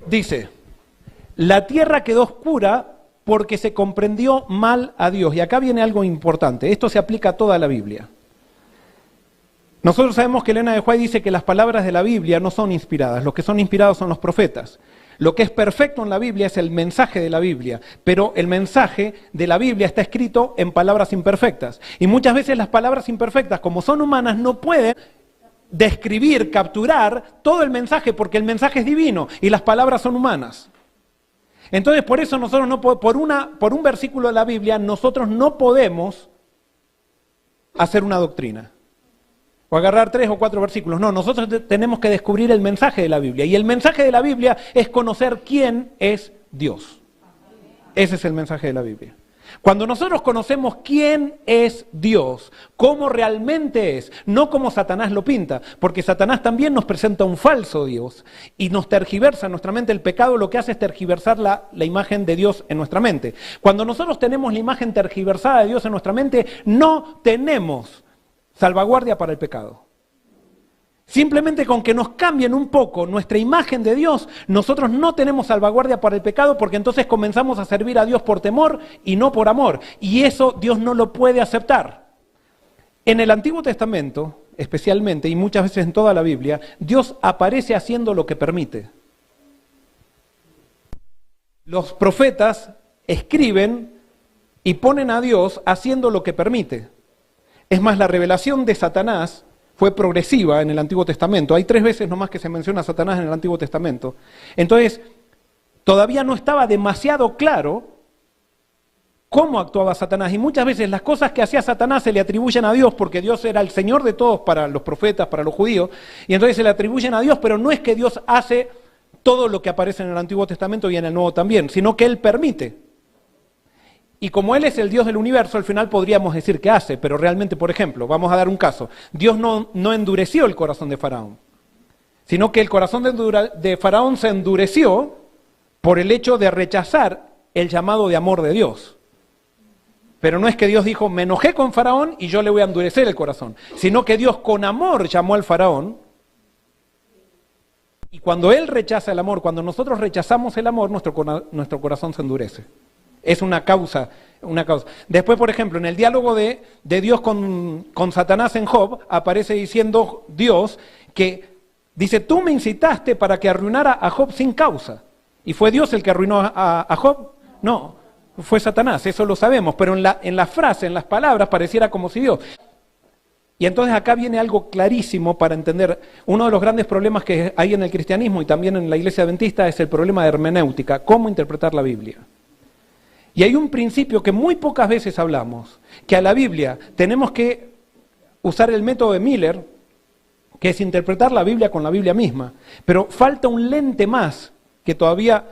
dice, la tierra quedó oscura porque se comprendió mal a Dios. Y acá viene algo importante, esto se aplica a toda la Biblia. Nosotros sabemos que Elena de White dice que las palabras de la Biblia no son inspiradas, los que son inspirados son los profetas. Lo que es perfecto en la Biblia es el mensaje de la Biblia, pero el mensaje de la Biblia está escrito en palabras imperfectas. Y muchas veces las palabras imperfectas, como son humanas, no pueden describir, capturar todo el mensaje, porque el mensaje es divino y las palabras son humanas. Entonces, por eso nosotros no por un versículo de la Biblia, nosotros no podemos hacer una doctrina. O agarrar 3 o 4 versículos. No, nosotros tenemos que descubrir el mensaje de la Biblia. Y el mensaje de la Biblia es conocer quién es Dios. Ese es el mensaje de la Biblia. Cuando nosotros conocemos quién es Dios, cómo realmente es, no como Satanás lo pinta, porque Satanás también nos presenta un falso Dios y nos tergiversa en nuestra mente. El pecado lo que hace es tergiversar la imagen de Dios en nuestra mente. Cuando nosotros tenemos la imagen tergiversada de Dios en nuestra mente, no tenemos salvaguardia para el pecado. Simplemente con que nos cambien un poco nuestra imagen de Dios, nosotros no tenemos salvaguardia para el pecado, porque entonces comenzamos a servir a Dios por temor y no por amor. Y eso Dios no lo puede aceptar. En el Antiguo Testamento, especialmente, y muchas veces en toda la Biblia, Dios aparece haciendo lo que permite. Los profetas escriben y ponen a Dios haciendo lo que permite. Es más, la revelación de Satanás fue progresiva en el Antiguo Testamento. Hay 3 veces nomás que se menciona a Satanás en el Antiguo Testamento. Entonces, todavía no estaba demasiado claro cómo actuaba Satanás. Y muchas veces las cosas que hacía Satanás se le atribuyen a Dios, porque Dios era el Señor de todos para los profetas, para los judíos. Y entonces se le atribuyen a Dios, pero no es que Dios hace todo lo que aparece en el Antiguo Testamento y en el Nuevo también, sino que Él permite. Y como Él es el Dios del universo, al final podríamos decir que hace, pero realmente, por ejemplo, vamos a dar un caso. Dios no endureció el corazón de Faraón, sino que el corazón de Faraón se endureció por el hecho de rechazar el llamado de amor de Dios. Pero no es que Dios dijo, me enojé con Faraón y yo le voy a endurecer el corazón, sino que Dios con amor llamó al Faraón. Y cuando Él rechaza el amor, cuando nosotros rechazamos el amor, nuestro corazón se endurece. Es una causa. Después, por ejemplo, en el diálogo de Dios con Satanás en Job, aparece diciendo Dios que dice, tú me incitaste para que arruinara a Job sin causa. ¿Y fue Dios el que arruinó a Job? No, fue Satanás, eso lo sabemos, pero en la frase, en las palabras, pareciera como si Dios. Y entonces acá viene algo clarísimo para entender. Uno de los grandes problemas que hay en el cristianismo y también en la iglesia adventista es el problema de hermenéutica, cómo interpretar la Biblia. Y hay un principio que muy pocas veces hablamos, que a la Biblia tenemos que usar el método de Miller, que es interpretar la Biblia con la Biblia misma. Pero falta un lente más, que todavía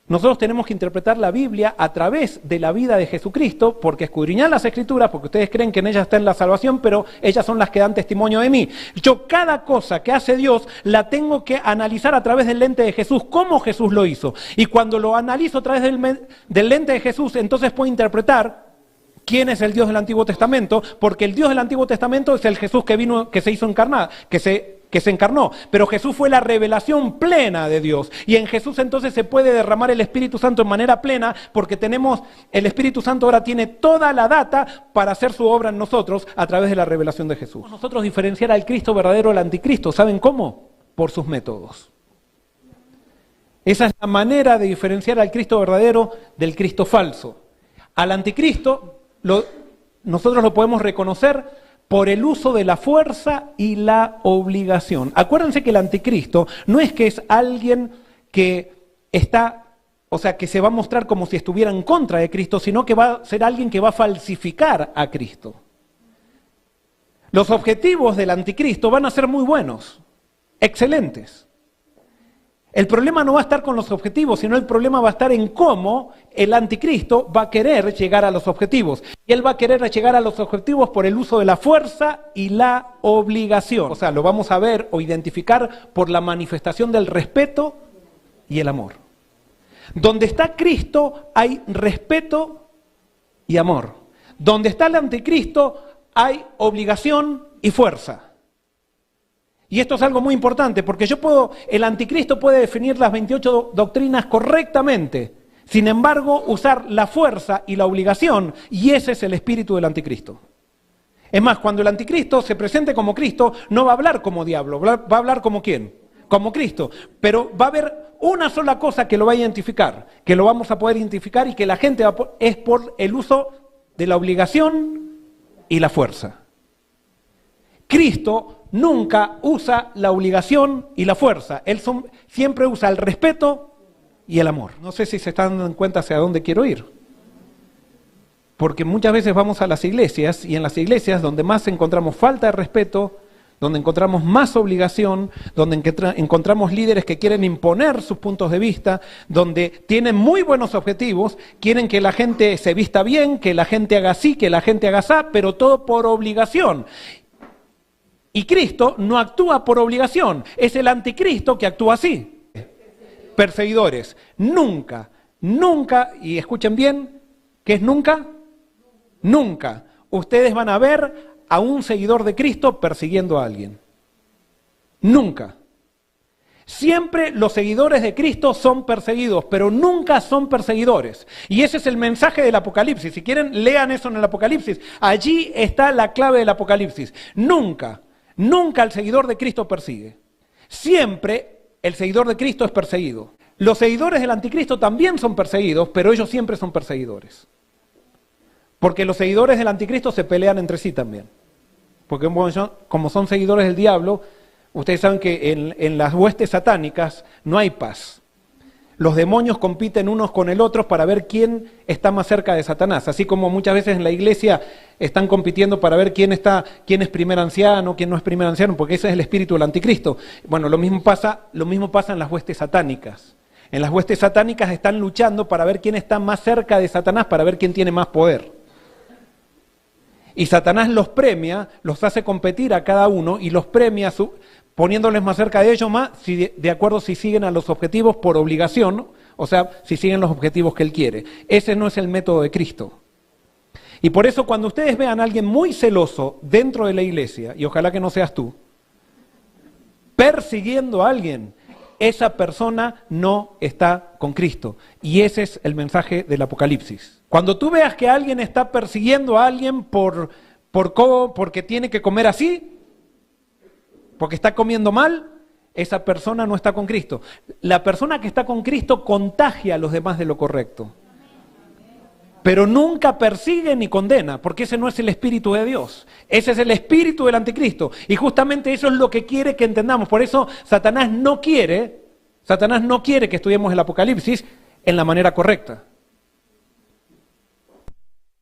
nosotros tenemos que interpretar la Biblia a través de la vida de Jesucristo, porque escudriñar las Escrituras, porque ustedes creen que en ellas está en la salvación, pero ellas son las que dan testimonio de mí. Yo cada cosa que hace Dios la tengo que analizar a través del lente de Jesús, cómo Jesús lo hizo. Y cuando lo analizo a través del lente de Jesús, entonces puedo interpretar quién es el Dios del Antiguo Testamento, porque el Dios del Antiguo Testamento es el Jesús que vino, que se hizo encarnado, que se encarnó, pero Jesús fue la revelación plena de Dios, y en Jesús entonces se puede derramar el Espíritu Santo en manera plena, porque el Espíritu Santo ahora tiene toda la data para hacer su obra en nosotros a través de la revelación de Jesús. Nosotros diferenciar al Cristo verdadero del anticristo, ¿saben cómo? Por sus métodos. Esa es la manera de diferenciar al Cristo verdadero del Cristo falso. Al anticristo nosotros lo podemos reconocer por el uso de la fuerza y la obligación. Acuérdense que el anticristo no es que es alguien que que se va a mostrar como si estuviera en contra de Cristo, sino que va a ser alguien que va a falsificar a Cristo. Los objetivos del anticristo van a ser muy buenos, excelentes. El problema no va a estar con los objetivos, sino el problema va a estar en cómo el anticristo va a querer llegar a los objetivos. Y él va a querer llegar a los objetivos por el uso de la fuerza y la obligación. O sea, lo vamos a ver o identificar por la manifestación del respeto y el amor. Donde está Cristo hay respeto y amor. Donde está el anticristo hay obligación y fuerza. Y esto es algo muy importante, porque el anticristo puede definir las 28 doctrinas correctamente, sin embargo, usar la fuerza y la obligación, y ese es el espíritu del anticristo. Es más, cuando el anticristo se presente como Cristo, no va a hablar como diablo, va a hablar como ¿quién? Como Cristo. Pero va a haber una sola cosa que lo va a identificar, que lo vamos a poder identificar y que la gente es por el uso de la obligación y la fuerza. Cristo nunca usa la obligación y la fuerza. Él siempre usa el respeto y el amor. No sé si se están dando cuenta hacia dónde quiero ir. Porque muchas veces vamos a las iglesias, y en las iglesias donde más encontramos falta de respeto, donde encontramos más obligación, donde encontramos líderes que quieren imponer sus puntos de vista, donde tienen muy buenos objetivos, quieren que la gente se vista bien, que la gente haga así, que la gente haga así, pero todo por obligación. Y Cristo no actúa por obligación, es el anticristo que actúa así. Perseguidores, nunca, y escuchen bien, ¿qué es nunca? Nunca ustedes van a ver a un seguidor de Cristo persiguiendo a alguien. Nunca. Siempre los seguidores de Cristo son perseguidos, pero nunca son perseguidores. Y ese es el mensaje del Apocalipsis. Si quieren, lean eso en el Apocalipsis. Allí está la clave del Apocalipsis. Nunca el seguidor de Cristo persigue. Siempre el seguidor de Cristo es perseguido. Los seguidores del anticristo también son perseguidos, pero ellos siempre son perseguidores. Porque los seguidores del anticristo se pelean entre sí también. Porque como son seguidores del diablo, ustedes saben que en las huestes satánicas no hay paz. Los demonios compiten unos con el otro para ver quién está más cerca de Satanás. Así como muchas veces en la iglesia están compitiendo para ver quién es primer anciano, quién no es primer anciano, porque ese es el espíritu del anticristo. Bueno, lo mismo pasa en las huestes satánicas. En las huestes satánicas están luchando para ver quién está más cerca de Satanás, para ver quién tiene más poder. Y Satanás los premia, los hace competir a cada uno y los premia poniéndoles más cerca de ellos más, de acuerdo si siguen a los objetivos por obligación, o sea, si siguen los objetivos que él quiere. Ese no es el método de Cristo. Y por eso cuando ustedes vean a alguien muy celoso dentro de la iglesia, y ojalá que no seas tú, persiguiendo a alguien, esa persona no está con Cristo. Y ese es el mensaje del Apocalipsis. Cuando tú veas que alguien está persiguiendo a alguien porque tiene que comer así, porque está comiendo mal, esa persona no está con Cristo. La persona que está con Cristo contagia a los demás de lo correcto. Pero nunca persigue ni condena, porque ese no es el espíritu de Dios. Ese es el espíritu del anticristo. Y justamente eso es lo que quiere que entendamos. Por eso Satanás no quiere que estudiemos el Apocalipsis en la manera correcta.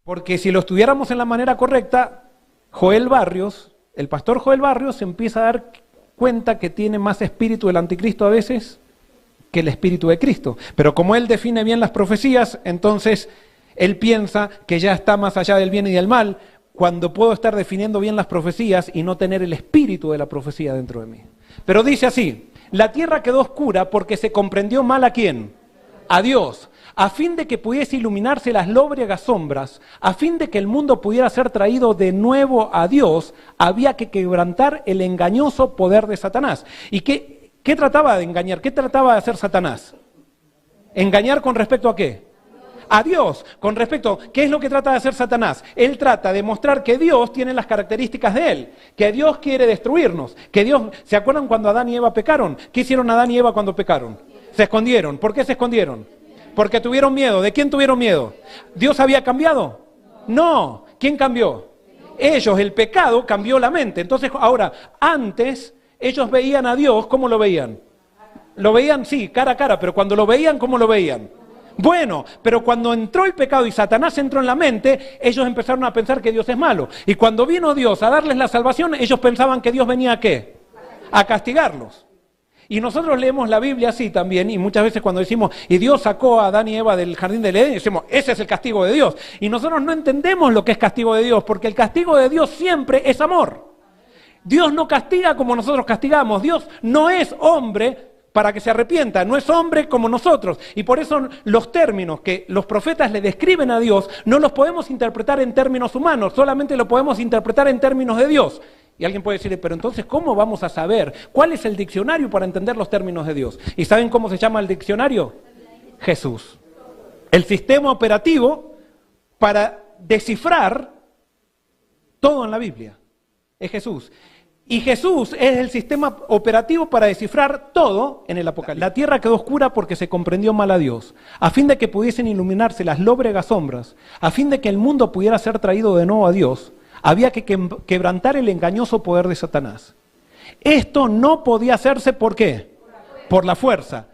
Porque si lo estudiáramos en la manera correcta, el pastor Joel Barrios se empieza a dar cuenta que tiene más espíritu del anticristo a veces que el espíritu de Cristo. Pero como él define bien las profecías, entonces él piensa que ya está más allá del bien y del mal, cuando puedo estar definiendo bien las profecías y no tener el espíritu de la profecía dentro de mí. Pero dice así: la tierra quedó oscura porque se comprendió mal ¿a quién? A Dios, a fin de que pudiese iluminarse las lóbregas sombras, a fin de que el mundo pudiera ser traído de nuevo a Dios, había que quebrantar el engañoso poder de Satanás. ¿Y qué trataba de engañar? ¿Qué trataba de hacer Satanás? ¿Engañar con respecto a qué? A Dios. Con respecto, ¿qué es lo que trata de hacer Satanás? Él trata de mostrar que Dios tiene las características de él, que Dios quiere destruirnos, que Dios... ¿Se acuerdan cuando Adán y Eva pecaron? ¿Qué hicieron Adán y Eva cuando pecaron? Se escondieron. ¿Por qué se escondieron? Porque tuvieron miedo. ¿De quién tuvieron miedo? ¿Dios había cambiado? No. ¿Quién cambió? Ellos. El pecado cambió la mente. Entonces, ahora, antes, ellos veían a Dios, ¿cómo lo veían? Lo veían, sí, cara a cara, pero cuando lo veían, ¿cómo lo veían? Bueno, pero cuando entró el pecado y Satanás entró en la mente, ellos empezaron a pensar que Dios es malo. Y cuando vino Dios a darles la salvación, ellos pensaban que Dios venía ¿a qué? A castigarlos. Y nosotros leemos la Biblia así también, y muchas veces cuando decimos, y Dios sacó a Adán y Eva del jardín del Edén, decimos, ese es el castigo de Dios. Y nosotros no entendemos lo que es castigo de Dios, porque el castigo de Dios siempre es amor. Dios no castiga como nosotros castigamos. Dios no es hombre para que se arrepienta, no es hombre como nosotros. Y por eso los términos que los profetas le describen a Dios, no los podemos interpretar en términos humanos, solamente lo podemos interpretar en términos de Dios. Y alguien puede decir, pero entonces, ¿cómo vamos a saber cuál es el diccionario para entender los términos de Dios? ¿Y saben cómo se llama el diccionario? Jesús. El sistema operativo para descifrar todo en la Biblia es Jesús. Y Jesús es el sistema operativo para descifrar todo en el Apocalipsis. La tierra quedó oscura porque se comprendió mal a Dios, a fin de que pudiesen iluminarse las lóbregas sombras, a fin de que el mundo pudiera ser traído de nuevo a Dios, había que quebrantar el engañoso poder de Satanás. Esto no podía hacerse, ¿por qué? Por la fuerza.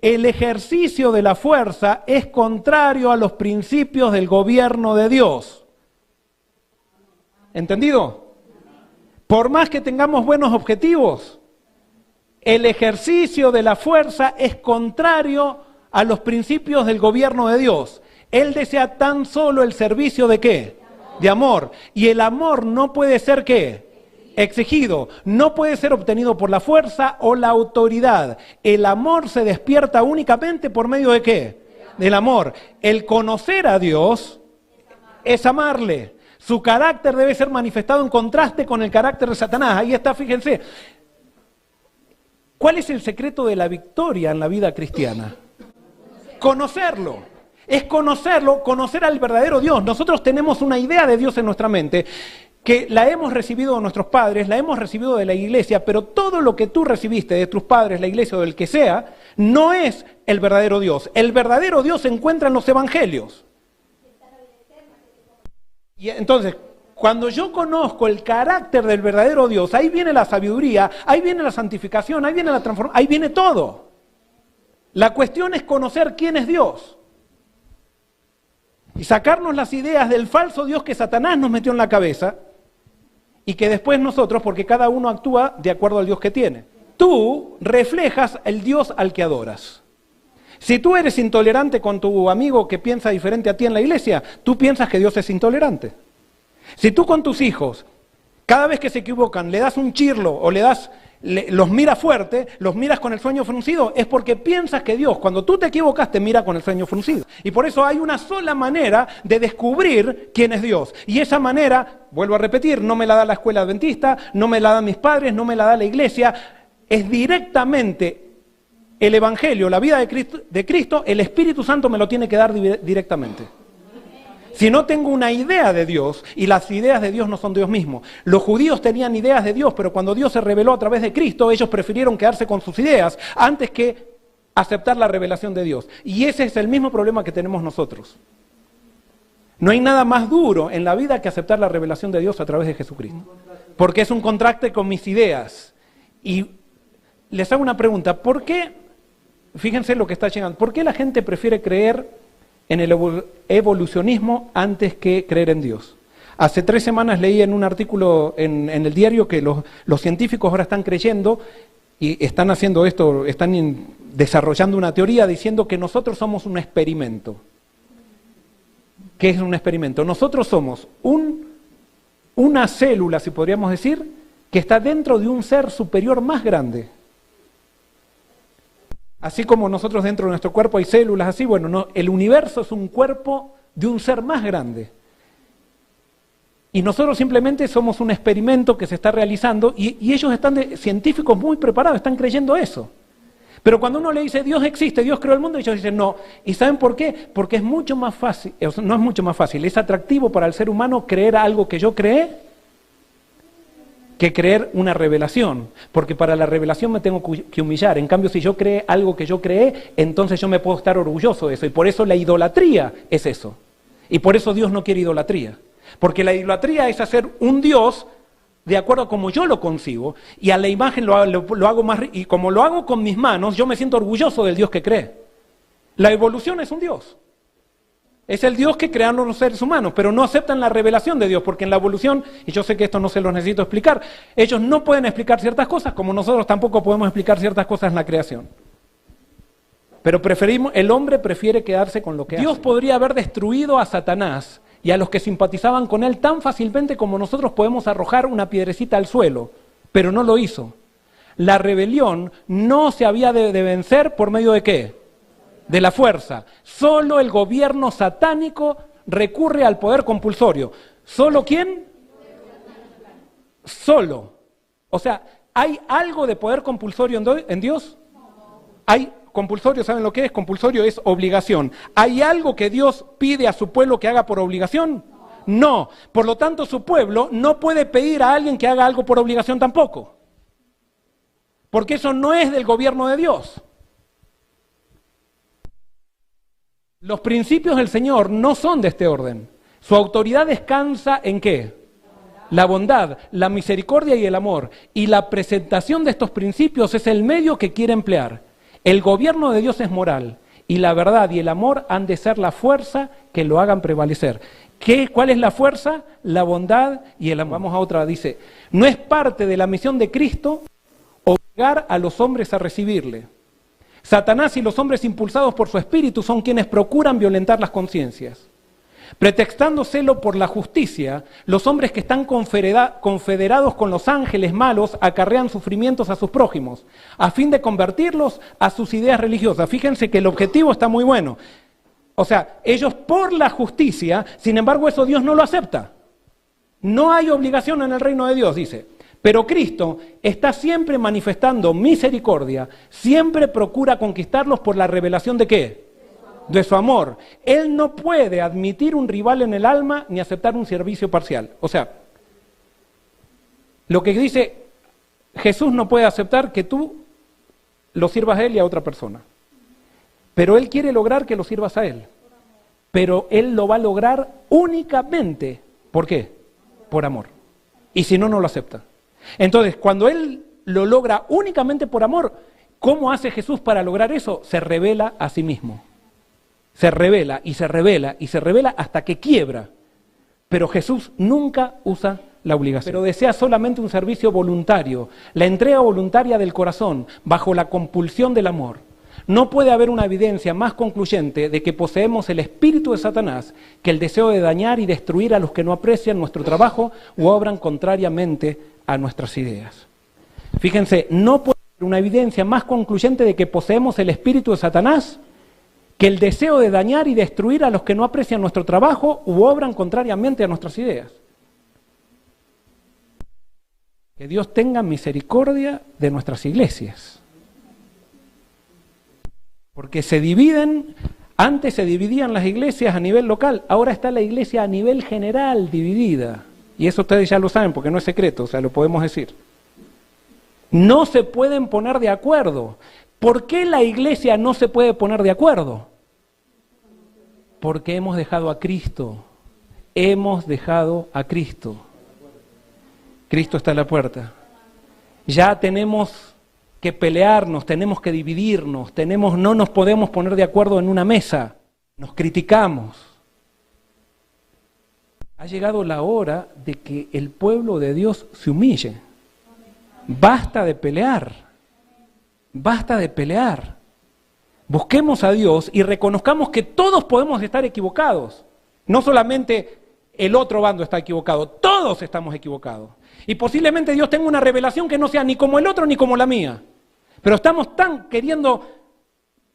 El ejercicio de la fuerza es contrario a los principios del gobierno de Dios. ¿Entendido? Por más que tengamos buenos objetivos, el ejercicio de la fuerza es contrario a los principios del gobierno de Dios. Él desea tan solo el servicio ¿de qué? De amor. Y el amor no puede ser ¿qué? Exigido. No puede ser obtenido por la fuerza o la autoridad. El amor se despierta únicamente por medio ¿de qué? Del amor. El conocer a Dios es amarle. Su carácter debe ser manifestado en contraste con el carácter de Satanás. Ahí está, fíjense. ¿Cuál es el secreto de la victoria en la vida cristiana? Conocerlo. Es conocerlo, conocer al verdadero Dios. Nosotros tenemos una idea de Dios en nuestra mente que la hemos recibido de nuestros padres, la hemos recibido de la iglesia, pero todo lo que tú recibiste de tus padres, la iglesia o del que sea, no es el verdadero Dios. El verdadero Dios se encuentra en los evangelios. Y entonces, cuando yo conozco el carácter del verdadero Dios, ahí viene la sabiduría, ahí viene la santificación, ahí viene la transformación, ahí viene todo. La cuestión es conocer quién es Dios. Y sacarnos las ideas del falso Dios que Satanás nos metió en la cabeza y que después nosotros, porque cada uno actúa de acuerdo al Dios que tiene. Tú reflejas el Dios al que adoras. Si tú eres intolerante con tu amigo que piensa diferente a ti en la iglesia, tú piensas que Dios es intolerante. Si tú con tus hijos, cada vez que se equivocan, le das un chirlo o los miras fuerte, los miras con el ceño fruncido, es porque piensas que Dios, cuando tú te equivocas, te mira con el ceño fruncido. Y por eso hay una sola manera de descubrir quién es Dios. Y esa manera, vuelvo a repetir, no me la da la escuela adventista, no me la dan mis padres, no me la da la iglesia, es directamente el Evangelio, la vida de Cristo, el Espíritu Santo me lo tiene que dar directamente. Si no tengo una idea de Dios, y las ideas de Dios no son Dios mismo. Los judíos tenían ideas de Dios, pero cuando Dios se reveló a través de Cristo, ellos prefirieron quedarse con sus ideas antes que aceptar la revelación de Dios. Y ese es el mismo problema que tenemos nosotros. No hay nada más duro en la vida que aceptar la revelación de Dios a través de Jesucristo. Porque es un contraste con mis ideas. Y les hago una pregunta, ¿por qué? Fíjense lo que está llegando. ¿Por qué la gente prefiere creer en el evolucionismo antes que creer en Dios? Hace 3 semanas leí en un artículo en el diario que los científicos ahora están creyendo y están haciendo esto, están desarrollando una teoría diciendo que nosotros somos un experimento. ¿Qué es un experimento? Nosotros somos una célula, si podríamos decir, que está dentro de un ser superior más grande. Así como nosotros dentro de nuestro cuerpo hay células así, bueno, no, el universo es un cuerpo de un ser más grande. Y nosotros simplemente somos un experimento que se está realizando y ellos científicos muy preparados, están creyendo eso. Pero cuando uno le dice Dios existe, Dios creó el mundo, ellos dicen no. ¿Y saben por qué? Porque es mucho más fácil, no es mucho más fácil, es atractivo para el ser humano creer algo que yo creé que creer una revelación, porque para la revelación me tengo que humillar. En cambio, si yo creé algo que yo creé, entonces yo me puedo estar orgulloso de eso, y por eso la idolatría es eso. Y por eso Dios no quiere idolatría, porque la idolatría es hacer un Dios de acuerdo a como yo lo concibo, y a la imagen lo hago más, y como lo hago con mis manos, yo me siento orgulloso del Dios que cree. La evolución es un Dios. Es el Dios que crearon los seres humanos, pero no aceptan la revelación de Dios, porque en la evolución, y yo sé que esto no se los necesito explicar, ellos no pueden explicar ciertas cosas, como nosotros tampoco podemos explicar ciertas cosas en la creación. Pero el hombre prefiere quedarse con lo que hace. Dios podría haber destruido a Satanás y a los que simpatizaban con él tan fácilmente como nosotros podemos arrojar una piedrecita al suelo, pero no lo hizo. La rebelión no se había de vencer por medio de ¿qué? De la fuerza. Solo el gobierno satánico recurre al poder compulsorio. ¿Solo quién? solo. O sea, ¿hay algo de poder compulsorio en Dios? Hay compulsorio, ¿saben lo que es? Compulsorio es obligación. ¿Hay algo que Dios pide a su pueblo que haga por obligación? No. Por lo tanto, su pueblo no puede pedir a alguien que haga algo por obligación tampoco. Porque eso no es del gobierno de Dios. Los principios del Señor no son de este orden. Su autoridad descansa ¿en qué? La bondad, la misericordia y el amor. Y la presentación de estos principios es el medio que quiere emplear. El gobierno de Dios es moral y la verdad y el amor han de ser la fuerza que lo hagan prevalecer. ¿Cuál es la fuerza? La bondad y el amor. Vamos a otra, dice, no es parte de la misión de Cristo obligar a los hombres a recibirle. Satanás y los hombres impulsados por su espíritu son quienes procuran violentar las conciencias. Pretextando celo por la justicia, los hombres que están confederados con los ángeles malos acarrean sufrimientos a sus prójimos, a fin de convertirlos a sus ideas religiosas. Fíjense que el objetivo está muy bueno. O sea, ellos por la justicia, sin embargo eso Dios no lo acepta. No hay obligación en el reino de Dios, dice. Pero Cristo está siempre manifestando misericordia, siempre procura conquistarlos por la revelación ¿de qué? De su amor. Él no puede admitir un rival en el alma ni aceptar un servicio parcial. O sea, lo que dice Jesús no puede aceptar que tú lo sirvas a Él y a otra persona. Pero Él quiere lograr que lo sirvas a Él. Pero Él lo va a lograr únicamente, ¿por qué? Por amor. Y si no, no lo acepta. Entonces, cuando Él lo logra únicamente por amor, ¿cómo hace Jesús para lograr eso? Se revela a sí mismo. Se revela y se revela y se revela hasta que quiebra. Pero Jesús nunca usa la obligación. Pero desea solamente un servicio voluntario, la entrega voluntaria del corazón, bajo la compulsión del amor. No puede haber una evidencia más concluyente de que poseemos el espíritu de Satanás que el deseo de dañar y destruir a los que no aprecian nuestro trabajo u obran contrariamente a nuestras ideas. Fíjense, no puede haber una evidencia más concluyente de que poseemos el espíritu de Satanás que el deseo de dañar y destruir a los que no aprecian nuestro trabajo u obran contrariamente a nuestras ideas. Que Dios tenga misericordia de nuestras iglesias. Porque se dividen, antes se dividían las iglesias a nivel local, ahora está la iglesia a nivel general dividida. Y eso ustedes ya lo saben porque no es secreto, o sea, lo podemos decir. No se pueden poner de acuerdo. ¿Por qué la iglesia no se puede poner de acuerdo? Porque hemos dejado a Cristo. Hemos dejado a Cristo. Cristo está a la puerta. Ya tenemos que pelearnos, tenemos que dividirnos, no nos podemos poner de acuerdo en una mesa. Nos criticamos. Ha llegado la hora de que el pueblo de Dios se humille. Basta de pelear. Basta de pelear. Busquemos a Dios y reconozcamos que todos podemos estar equivocados. No solamente el otro bando está equivocado, todos estamos equivocados. Y posiblemente Dios tenga una revelación que no sea ni como el otro ni como la mía. Pero estamos tan queriendo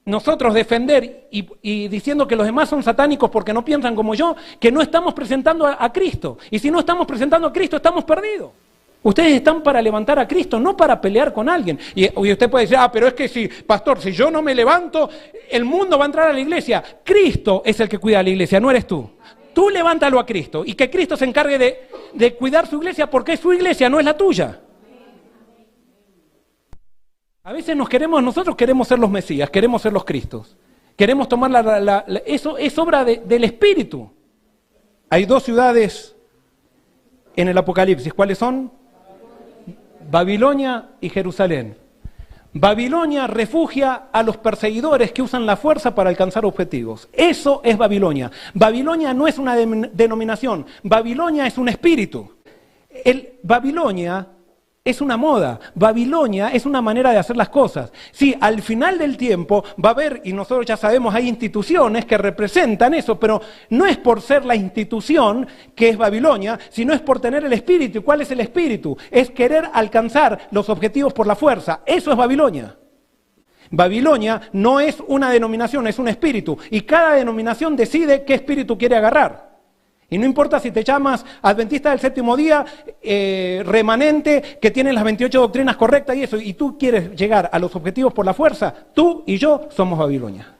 nosotros defender y diciendo que los demás son satánicos porque no piensan como yo, que no estamos presentando a Cristo. Y si no estamos presentando a Cristo, estamos perdidos. Ustedes están para levantar a Cristo, no para pelear con alguien. Y usted puede decir, pero es que si, pastor, si yo no me levanto, el mundo va a entrar a la iglesia. Cristo es el que cuida a la iglesia, no eres tú. Tú levántalo a Cristo y que Cristo se encargue de cuidar su iglesia porque es su iglesia, no es la tuya. A veces nosotros queremos ser los Mesías, queremos ser los Cristos. Queremos tomar eso es obra del Espíritu. Hay dos ciudades en el Apocalipsis, ¿cuáles son? Babilonia y Jerusalén. Babilonia refugia a los perseguidores que usan la fuerza para alcanzar objetivos. Eso es Babilonia. Babilonia no es una denominación, Babilonia es un espíritu. Babilonia es una moda, Babilonia es una manera de hacer las cosas. Sí, al final del tiempo va a haber, y nosotros ya sabemos, hay instituciones que representan eso, pero no es por ser la institución que es Babilonia, sino es por tener el espíritu. ¿Y cuál es el espíritu? Es querer alcanzar los objetivos por la fuerza. Eso es Babilonia. Babilonia no es una denominación, es un espíritu. Y cada denominación decide qué espíritu quiere agarrar. Y no importa si te llamas adventista del séptimo día, remanente, que tienes las 28 doctrinas correctas y eso, y tú quieres llegar a los objetivos por la fuerza, tú y yo somos Babilonia.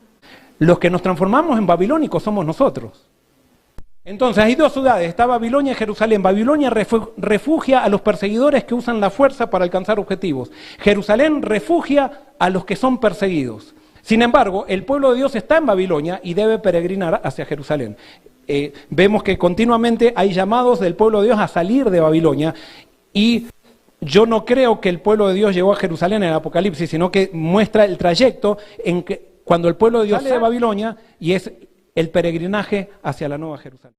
Los que nos transformamos en babilónicos somos nosotros. Entonces hay dos ciudades, está Babilonia y Jerusalén. Babilonia refugia a los perseguidores que usan la fuerza para alcanzar objetivos. Jerusalén refugia a los que son perseguidos. Sin embargo, el pueblo de Dios está en Babilonia y debe peregrinar hacia Jerusalén. Vemos que continuamente hay llamados del pueblo de Dios a salir de Babilonia, y yo no creo que el pueblo de Dios llegó a Jerusalén en el Apocalipsis, sino que muestra el trayecto en que cuando el pueblo de Dios sale de Babilonia y es el peregrinaje hacia la Nueva Jerusalén.